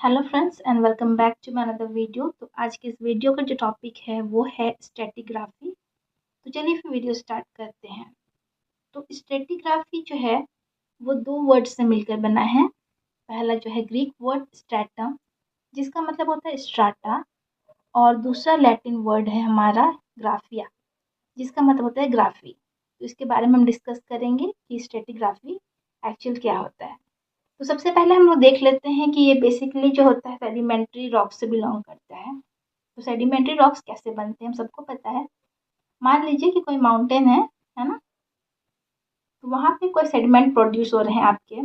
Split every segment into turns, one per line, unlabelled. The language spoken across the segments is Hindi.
Hello friends and welcome back to my another video. तो आज की इस वीडियो का जो टॉपिक है वो है स्ट्रेटिग्राफी। तो चलिए फिर वीडियो स्टार्ट करते हैं। तो स्ट्रेटिग्राफी जो है वो दो वर्ड से मिलकर बना है। पहला जो है ग्रीक वर्ड स्ट्रैटम, जिसका मतलब होता है स्ट्राटा, और दूसरा लैटिन वर्ड है हमारा ग्राफिया, जिसका मतलब होता है ग्राफी। तो इसके बारे में हम डिस्कस करेंगे कि स्ट्रेटिग्राफी एक्चुअल क्या होता है। तो सबसे पहले हम लोग देख लेते हैं कि ये बेसिकली जो होता है सेडिमेंट्री रॉक से बिलोंग करता है। तो सेडिमेंट्री रॉक्स कैसे बनते हैं हम सबको पता है। मान लीजिए कि कोई माउंटेन है ना। तो वहाँ पे कोई सेडिमेंट प्रोड्यूस हो रहे हैं आपके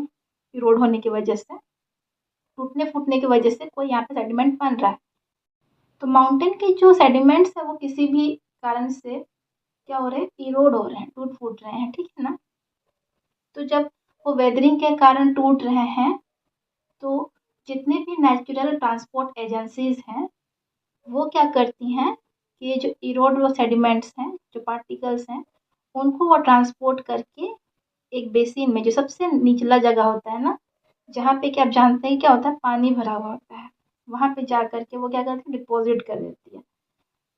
इरोड होने की वजह से, टूटने फूटने की वजह से कोई यहाँ पे सेडिमेंट बन रहा है। तो माउंटेन के जो सेडिमेंट्स है वो किसी भी कारण से क्या हो रहे हैं, इरोड हो रहे हैं, टूट फूट रहे हैं, ठीक है ना। तो जब वो वेदरिंग के कारण टूट रहे हैं तो जितने भी नेचुरल ट्रांसपोर्ट एजेंसीज हैं वो क्या करती हैं कि ये जो इरोड वो सेडिमेंट्स हैं, जो पार्टिकल्स हैं, उनको वो ट्रांसपोर्ट करके एक बेसिन में, जो सबसे निचला जगह होता है ना, जहाँ पे कि आप जानते हैं क्या होता है, पानी भरा हुआ होता है, वहाँ पे जा करके वो क्या करती है, डिपॉजिट कर देती है।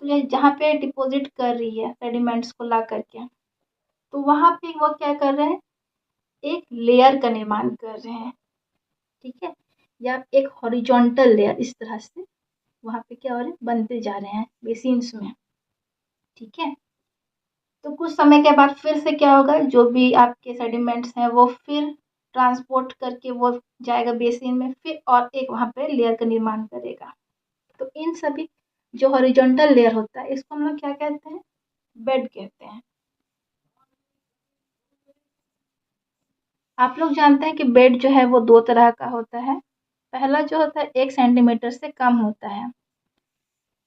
तो ये जहाँ पे डिपॉजिट कर रही है सेडिमेंट्स को ला करके, तो वहाँ पे वो क्या कर रहे हैं, एक लेयर का निर्माण कर रहे हैं, ठीक है, या एक हॉरिजॉन्टल लेयर इस तरह से वहाँ पे क्या हो रहे हैं, बनते जा रहे हैं बेसिन्स में, ठीक है। तो कुछ समय के बाद फिर से क्या होगा, जो भी आपके सेडिमेंट्स हैं वो फिर ट्रांसपोर्ट करके वो जाएगा बेसिन में, फिर और एक वहाँ पे लेयर का निर्माण करेगा। तो इन सभी जो हॉरिजॉन्टल लेयर होता है इसको हम लोग क्या कहते हैं, बेड कहते हैं। आप लोग जानते हैं कि बेड जो है वो दो तरह का होता है। पहला जो होता है 1 सेंटीमीटर से कम होता है।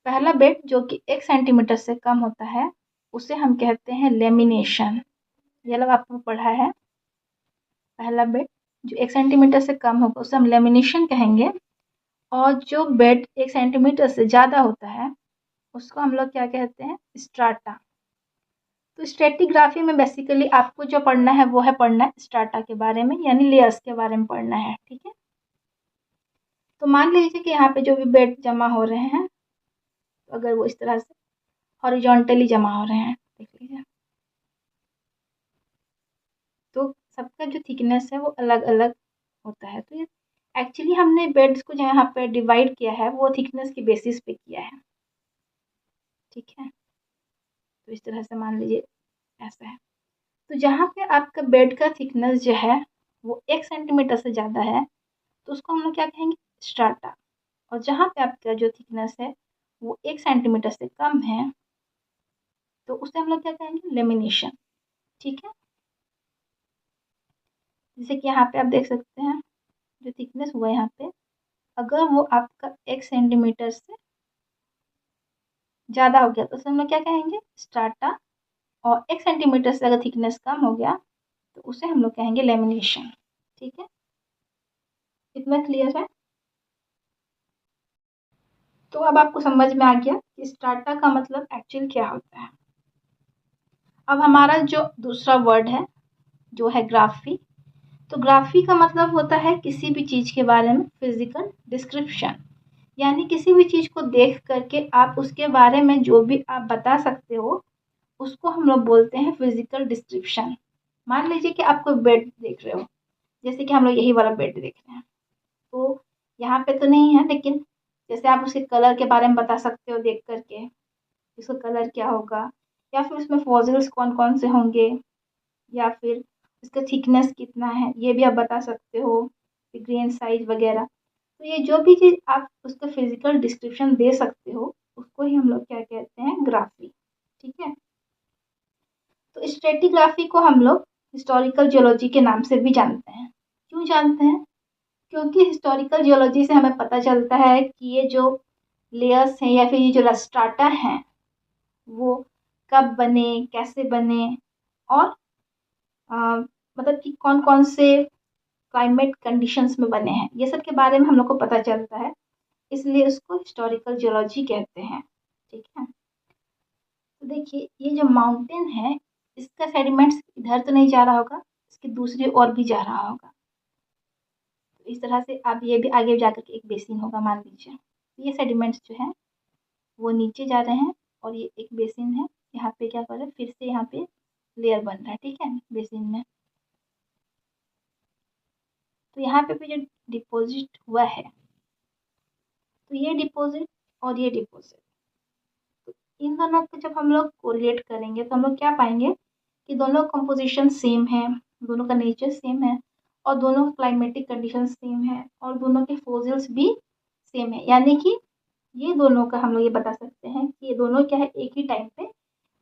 पहला बेड जो कि 1 सेंटीमीटर से कम होता है उसे हम कहते हैं लेमिनेशन। ये लोग आपने पढ़ा है। पहला बेड जो 1 सेंटीमीटर से कम होगा उसे हम लेमिनेशन कहेंगे, और जो बेड 1 सेंटीमीटर से ज़्यादा होता है उसको हम लोग क्या कहते हैं, स्ट्राटा। तो स्ट्रेटिग्राफी में बेसिकली आपको जो पढ़ना है वो है पढ़ना है स्ट्राटा के बारे में, यानी लेयर्स के बारे में पढ़ना है, ठीक है। तो मान लीजिए कि यहाँ पे जो भी बेड जमा हो रहे हैं, तो अगर वो इस तरह से हॉरिजॉन्टली जमा हो रहे हैं, देख लीजिए, तो सबका जो थिकनेस है वो अलग अलग होता है। तो ये एक्चुअली हमने बेड्स को जो यहाँ पे डिवाइड किया है वो थिकनेस की बेसिस पे किया है, ठीक है। तो इस तरह से मान लीजिए ऐसा है। तो जहाँ पे आपका बेड का थिकनेस जो है वो 1 सेंटीमीटर से ज़्यादा है तो उसको हम लोग क्या कहेंगे, स्ट्राटा। और जहाँ पे आपका जो थिकनेस है वो 1 सेंटीमीटर से कम है तो उसे हम लोग क्या कहेंगे, लेमिनेशन, ठीक है। जैसे कि यहाँ पे आप देख सकते हैं जो थिकनेस हुआ है यहाँ पे, अगर वो आपका 1 सेंटीमीटर से ज़्यादा हो गया तो उसे हम लोग क्या कहेंगे, स्ट्राटा। और 1 सेंटीमीटर से अगर थिकनेस कम हो गया तो उसे हम लोग कहेंगे लेमिनेशन, ठीक है। इतना क्लियर है। तो अब आपको समझ में आ गया कि स्ट्राटा का मतलब एक्चुअल क्या होता है। अब हमारा जो दूसरा वर्ड है जो है ग्राफी। तो ग्राफी का मतलब होता है किसी भी चीज़ के बारे में फिजिकल डिस्क्रिप्शन, यानी किसी भी चीज़ को देख करके आप उसके बारे में जो भी आप बता सकते हो उसको हम लोग बोलते हैं फिजिकल डिस्क्रिप्शन। मान लीजिए कि आप कोई बेड देख रहे हो, जैसे कि हम लोग यही वाला बेड देख रहे हैं, तो यहाँ पे तो नहीं है, लेकिन जैसे आप उसके कलर के बारे में बता सकते हो देख करके, उसका कलर क्या होगा, या फिर उसमें फॉसिल्स कौन कौन से होंगे, या फिर उसका थिकनेस कितना है ये भी आप बता सकते हो, ग्रेन साइज वगैरह। तो ये जो भी चीज़ आप उसका फिजिकल डिस्क्रिप्शन दे सकते हो उसको ही हम लोग क्या कहते हैं, ग्राफी, ठीक है। तो स्ट्रेटिग्राफी को हम लोग हिस्टोरिकल जियोलॉजी के नाम से भी जानते हैं। क्यों जानते हैं, क्योंकि हिस्टोरिकल जियोलॉजी से हमें पता चलता है कि ये जो लेयर्स हैं या फिर ये जो स्ट्राटा हैं वो कब बने, कैसे बने, और मतलब कि कौन कौन से क्लाइमेट कंडीशंस में बने हैं, ये सब के बारे में हम लोग को पता चलता है, इसलिए उसको हिस्टोरिकल जियोलॉजी कहते हैं, ठीक है। तो देखिए ये जो माउंटेन है इसका सेडिमेंट्स इधर तो नहीं जा रहा होगा, इसकी दूसरी ओर भी जा रहा होगा। इस तरह से अब ये भी आगे जाकर के एक बेसिन होगा मान लीजिए। ये सेडिमेंट्स जो है वो नीचे जा रहे हैं और ये एक बेसिन है। यहाँ पे क्या कर रहे हैं, फिर से यहाँ पे लेयर बन रहा है, ठीक है, बेसिन में। तो यहाँ पे भी जो डिपॉजिट हुआ है, तो ये डिपॉजिट और ये डिपॉजिट, तो इन दोनों को जब हम लोग कोरिलेट करेंगे तो हम लोग क्या पाएंगे कि दोनों कंपोजिशन सेम है, दोनों का नेचर सेम है और दोनों क्लाइमेटिक कंडीशन सेम है और दोनों के फोसिल्स भी सेम है। यानी कि ये दोनों का हम लोग ये बता सकते हैं कि ये दोनों क्या है, एक ही टाइम पे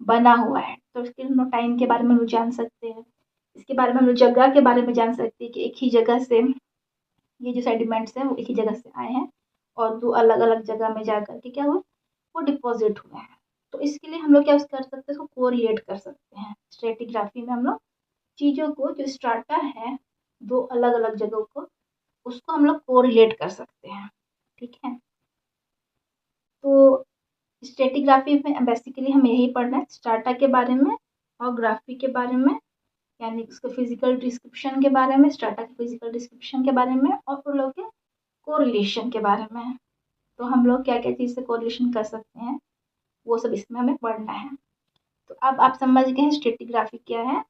बना हुआ है। तो इसके हम लोग टाइम के बारे में हम लोग जान सकते हैं, इसके बारे में हम लोग जगह के बारे में जान सकते हैं कि एक ही जगह से ये जो सेडिमेंट्स हैं वो एक ही जगह से आए हैं और दो अलग अलग जगह में जा करके क्या हुआ, वो डिपॉजिट हुए हैं। तो इसके लिए हम लोग क्या कर सकते हैं, इसको कोरिलेट कर सकते हैं। स्ट्रेटिग्राफी में हम लोग चीज़ों को, जो स्ट्राटा है दो अलग अलग जगहों को, उसको हम लोग कोरिलेट कर सकते हैं, ठीक है। तो स्ट्रेटिग्राफी में बेसिकली हम यही पढ़ना है, स्ट्राटा के बारे में और ग्राफी के बारे में, यानी उसके फिजिकल डिस्क्रिप्शन के बारे में, स्ट्राटा के फिजिकल डिस्क्रिप्शन के बारे में और उन लोगों के कोरिलेशन के बारे में। तो हम लोग क्या क्या चीज़ से कोरिलेशन कर सकते हैं वो सब इसमें हमें पढ़ना है। तो अब आप समझ गए हैं स्ट्रेटिग्राफी क्या है,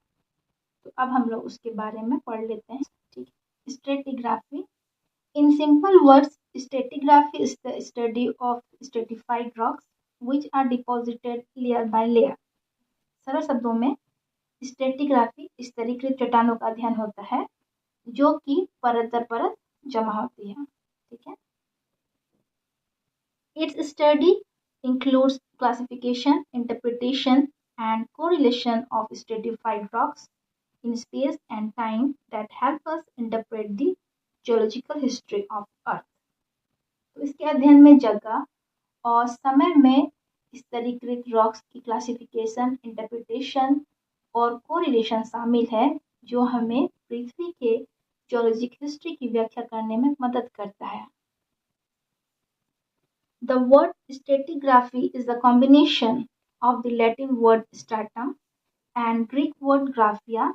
तो अब हम लोग उसके बारे में पढ़ लेते हैं, ठीक है। Stratigraphy, in simple words, stratigraphy is the study of stratified rocks which are deposited layer by layer. सरल शब्दों में स्ट्रेटिग्राफी स्तरीकृत चट्टानों का अध्ययन होता है जो कि परत दर परत जमा होती है, ठीक है। Its study includes classification, interpretation, and correlation of stratified rocks in space and time that help us interpret the geological history of Earth. तो इसके अध्ययन में जगह और समय में स्तरीकृत रॉक्स की क्लासिफिकेशन, इंटरप्रिटेशन और कोरिलेशन शामिल है जो हमें पृथ्वी के जियोलॉजिक हिस्ट्री की व्याख्या करने में मदद करता है। The word stratigraphy is a combination of the Latin word stratum and Greek word graphia,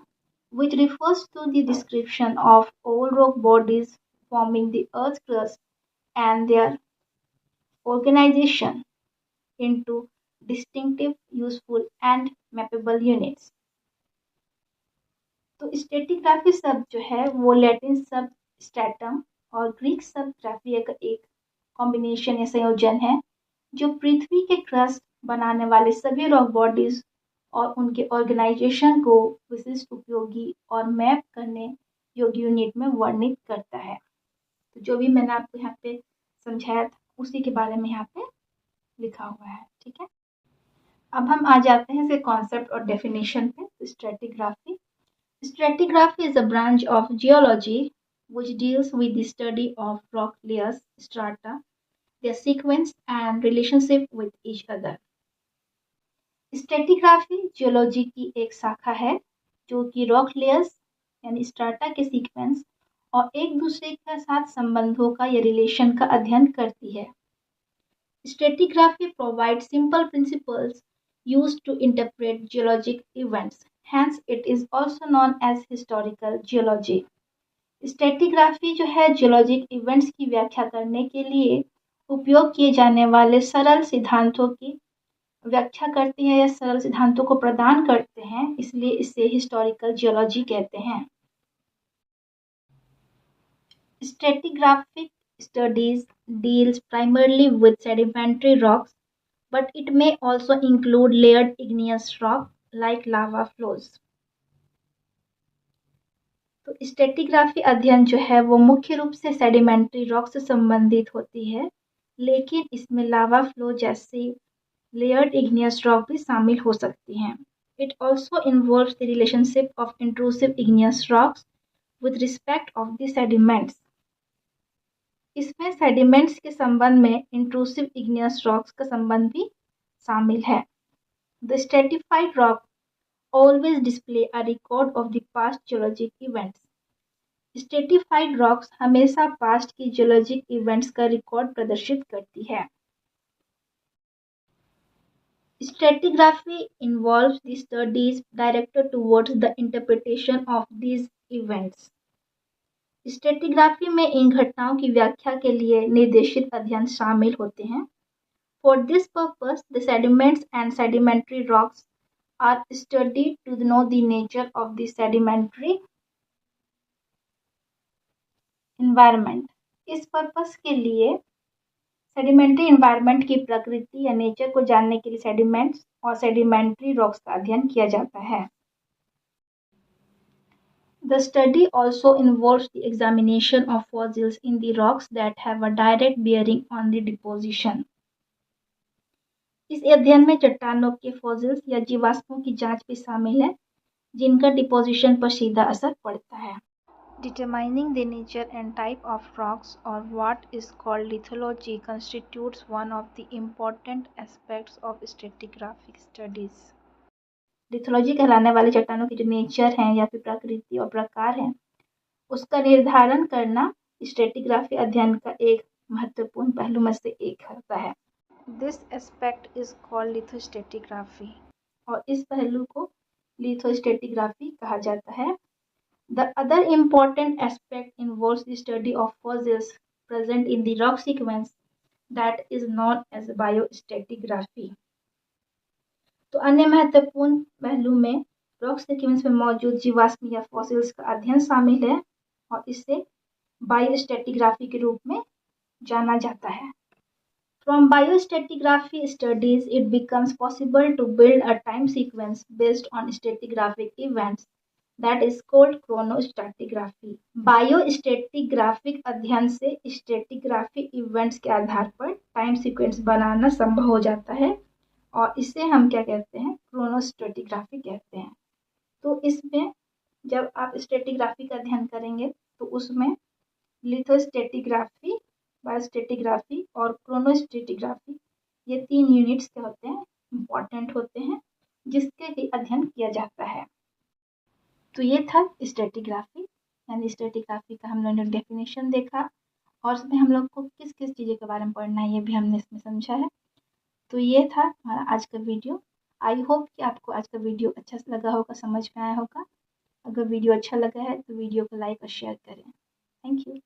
which refers to the description of old rock bodies forming the Earth's crust and their organization into distinctive, useful, and mappable units. तो स्ट्रेटिग्राफी शब्द जो है वो लैटिन शब्द स्ट्रैटम और ग्रीक शब्द ग्राफिया का एक कॉम्बिनेशन या संयोजन है जो पृथ्वी के क्रस्ट बनाने वाले सभी रॉक बॉडीज और उनके ऑर्गेनाइजेशन को विशिष्ट, उपयोगी और मैप करने योग्य यूनिट में वर्णित करता है। तो जो भी मैंने आपको यहाँ पे समझाया था उसी के बारे में यहाँ पे लिखा हुआ है, ठीक है। अब हम आ जाते हैं इसके कॉन्सेप्ट और डेफिनेशन पे। Stratigraphy, stratigraphy is a branch of geology which deals with the study of rock layers, strata, their sequence and relationship with each other. Stratigraphy geology की एक शाखा है जो कि रॉक लेयर्स यानी स्ट्राटा के सीक्वेंस और एक दूसरे के साथ संबंधों का या रिलेशन का अध्ययन करती है। Stratigraphy provides simple principles used to interpret geologic events. Hence, it is also known as historical geology. Stratigraphy जो है जियोलॉजिक इवेंट्स की व्याख्या करने के लिए उपयोग किए जाने वाले सरल सिद्धांतों की व्याख्या करती है या सरल सिद्धांतों को प्रदान करते हैं, इसलिए इसे हिस्टोरिकल जियोलॉजी कहते हैं। Stratigraphic studies deals primarily with sedimentary rocks, but it may also include layered igneous rock like lava flows. तो स्ट्रेटिग्राफी अध्ययन जो है वो मुख्य रूप से सेडिमेंट्री रॉक से संबंधित होती है, लेकिन इसमें लावा फ्लो जैसी लेयर्ड इग्नियस रॉक भी शामिल हो सकती हैं। It also involves the relationship of intrusive igneous rocks with respect of the sediments. इसमें सेडिमेंट्स के संबंध में इंट्रूसिव इग्नियस रॉक्स का संबंध भी शामिल है। The stratified rock always display a record of the past geologic events. Stratified rocks हमेशा पास्ट की जियोलॉजिक इवेंट्स का रिकॉर्ड प्रदर्शित करती है। Stratigraphy involves the studies directed towards the interpretation of these events. Stratigraphy में इन घटनाओं की व्याख्या के लिए निर्देशित अध्ययन शामिल होते हैं। For this purpose the sediments and sedimentary rocks are studied to know the nature of the sedimentary environment. इस पर्पस के लिए सेडिमेंट्री इन्वायरमेंट की प्रकृति या नेचर को जानने के लिए सेडिमेंट्स और सेडिमेंट्री रॉक्स का अध्ययन किया जाता है। The study also involves the examination of fossils in the rocks that have a direct bearing on the deposition. इस अध्ययन में चट्टानों के फॉसिल्स या जीवाश्मों की जांच भी शामिल है जिनका डिपोजिशन पर सीधा असर पड़ता है। Determining the nature and type of rocks, or what is called lithology, constitutes one of the important aspects of stratigraphic studies. Lithology कहलाने वाले चट्टानों की जो नेचर है या फिर प्रकृति और प्रकार है उसका निर्धारण करना स्ट्रेटिग्राफी अध्ययन का एक महत्वपूर्ण पहलू में से एक होता है। This aspect is called lithostratigraphy, और इस पहलू को लिथोस्ट्रेटिग्राफी कहा जाता है। The other important aspect involves the study of fossils present in the rock sequence that is known as biostratigraphy. तो अन्य महत्वपूर्ण पहलू में रॉक सीक्वेंस में मौजूद जीवाश्म या फॉसिल्स का अध्ययन शामिल है और इसे बायोस्ट्रेटिग्राफी के रूप में जाना जाता है। From biostratigraphy studies, it becomes possible to build a time sequence based on stratigraphic events. That is called chronostratigraphy. बायोस्ट्रेटिग्राफिक अध्ययन से स्ट्रेटिग्राफिक इवेंट्स के आधार पर टाइम सीक्वेंस बनाना संभव हो जाता है और इसे हम क्या कहते हैं, क्रोनोस्ट्रेटिग्राफी कहते हैं। तो इसमें जब आप स्ट्रेटिग्राफी का अध्ययन करेंगे तो उसमें लिथोस्ट्रेटिग्राफी, बायोस्ट्रेटिग्राफी और क्रोनोस्ट्रेटिग्राफी ये 3 यूनिट्स के होते हैं, इम्पॉर्टेंट होते हैं, जिसके भी अध्ययन किया जाता है। तो ये था स्ट्रेटिग्राफी, यानी स्ट्रेटिग्राफी का हम लोगों ने डेफिनेशन देखा और उसमें हम लोग को किस किस चीज़ों के बारे में पढ़ना है ये भी हमने इसमें समझा है। तो ये था हमारा आज का वीडियो। आई होप कि आपको आज का वीडियो अच्छा लगा होगा, समझ में आया होगा। अगर वीडियो अच्छा लगा है तो वीडियो को लाइक और शेयर करें। Thank you.